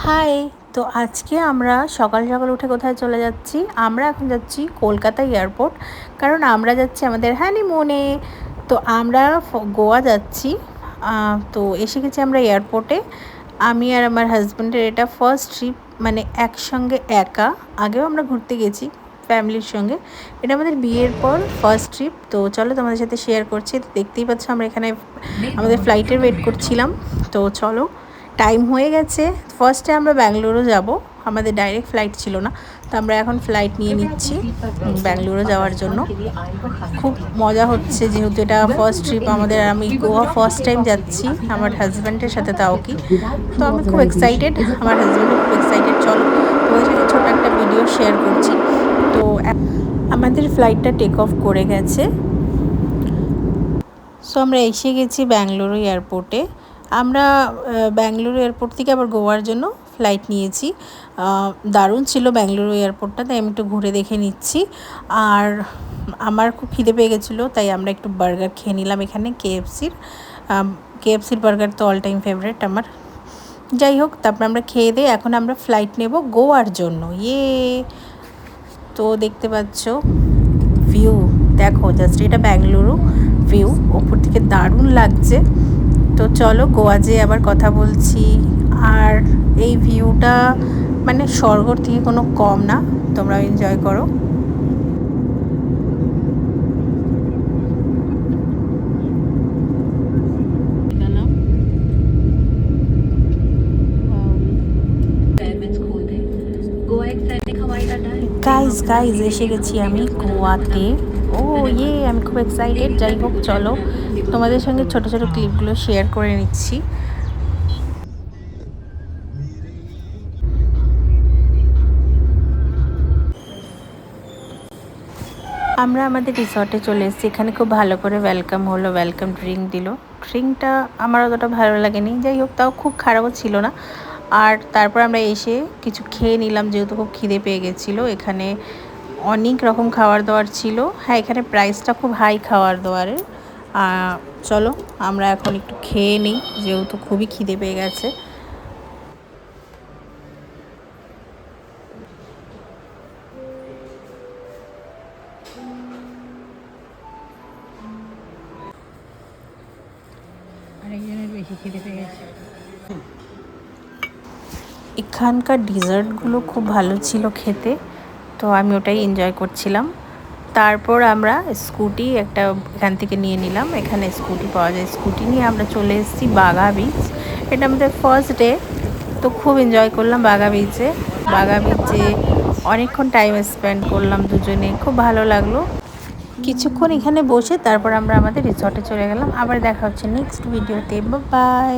High. তো আজকে আমরা সকাল সকাল উঠে কোথায় চলে যাচ্ছি? আমরা এখন যাচ্ছি কলকাতা এয়ারপোর্ট, কারণ আমরা যাচ্ছি আমাদের হানিমুনে। তো আমরা গোয়া যাচ্ছি। তো এসে গেছি আমরা এয়ারপোর্টে। আমি আর আমার হাজব্যান্ডের এটা ফার্স্ট ট্রিপ, মানে একসঙ্গে একা। আগেও আমরা ঘুরতে গেছি ফ্যামিলির সঙ্গে, এটা আমাদের বিয়ের পর ফার্স্ট ট্রিপ। তো চলো তোমাদের সাথে শেয়ার করছি। তো দেখতেই পাচ্ছ আমরা এখানে আমাদের ফ্লাইটের ওয়েট করছিলাম। তো চলো, টাইম হয়ে গেছে। ফার্স্টে আমরা ব্যাঙ্গালুরু যাব, আমাদের ডাইরেক্ট ফ্লাইট ছিল না। তো আমরা এখন ফ্লাইট নিয়ে নিচ্ছি ব্যাঙ্গালুরু যাওয়ার জন্য। খুব মজা হচ্ছে যেহেতু এটা ফার্স্ট ট্রিপ আমাদের। আমি গোয়া ফার্স্ট টাইম যাচ্ছি আমার হাজব্যান্ডের সাথে, তাও কি। তো আমি খুব এক্সাইটেড, আমার হাজব্যান্ডও খুব এক্সাইটেড। চলো তোমাদের সাথে ছোটো একটা ভিডিও শেয়ার করছি। তো আমাদের ফ্লাইটটা টেক অফ করে গেছে। সো আমরা এসে গেছি ব্যাঙ্গালুরু এয়ারপোর্টে। আমরা ব্যাঙ্গালুরু এয়ারপোর্ট থেকে আবার গোয়ার জন্য ফ্লাইট নিয়েছি। দারুণ ছিল ব্যাঙ্গালুরু এয়ারপোর্টটা, তাই আমি একটু ঘুরে দেখে নিচ্ছি। আর আমার খুব খিদে পেয়ে গেছিলো, তাই আমরা একটু বার্গার খেয়ে নিলাম এখানে কেএফসির বার্গার তো অল টাইম ফেভারিট আমার। যাই হোক, তারপর আমরা খেয়ে দিয়ে এখন আমরা ফ্লাইট নেব গোয়ার জন্য। তো দেখতে পাচ্ছ ভিউ, দেখো জাস্ট, এটা ব্যাঙ্গালুরু ভিউ, ওপর থেকে দারুণ লাগছে। তো চলো গোয়া যেয়ে আবার কথা বলছি। আর এই ভিউটা মানে স্বর্গর থেকে কোনো কম না, তোমরা এনজয় করো। গাইজ এসে গেছি আমি গোয়াতে। আমি খুব এক্সাইটেড। যাই হোক চলো তোমাদের সঙ্গে ছোট ছোট ক্লিপগুলো শেয়ার করে নিচ্ছি। আমরা আমাদের রিসর্টে চলে এসেছি। এখানে খুব ভালো করে ওয়েলকাম হলো, ওয়েলকাম ড্রিঙ্ক দিল। ড্রিঙ্কটা আমার অতটা ভালো লাগেনি, যাই হোক তাও খুব খারাপও ছিল না। আর তারপর আমরা এসে কিছু খেয়ে নিলাম, যেহেতু খুব খিদে পেয়ে গেছিলো। এখানে অনেক রকম খাবার দাবার ছিল। হ্যাঁ, এখানে প্রাইসটা খুব হাই খাবার দাবারের। চলো আমরা এখন একটু খেয়ে নিই, যেহেতু খুবই খিদে পেয়ে গেছে। আরেকজনের বেশি খিদে পেয়ে গেছে। এখানকার ডিজার্টগুলো খুব ভালো ছিল খেতে, তো আমি ওটাই এনজয় করছিলাম। তারপর আমরা স্কুটি একটা এখান থেকে নিয়ে নিলাম, এখানে স্কুটি পাওয়া যায়। স্কুটি নিয়ে আমরা চলে এসেছি বাঘা বিচ। এটা আমাদের ফার্স্ট ডে, তো খুব এনজয় করলাম বাঘা বিচে। অনেকক্ষণ টাইম স্পেন্ড করলাম দুজনে, খুব ভালো লাগলো। কিছুক্ষণ এখানে বসে তারপর আমরা আমাদের রিসর্টে চলে গেলাম। আবার দেখা হচ্ছে নেক্সট ভিডিওতে। বাই।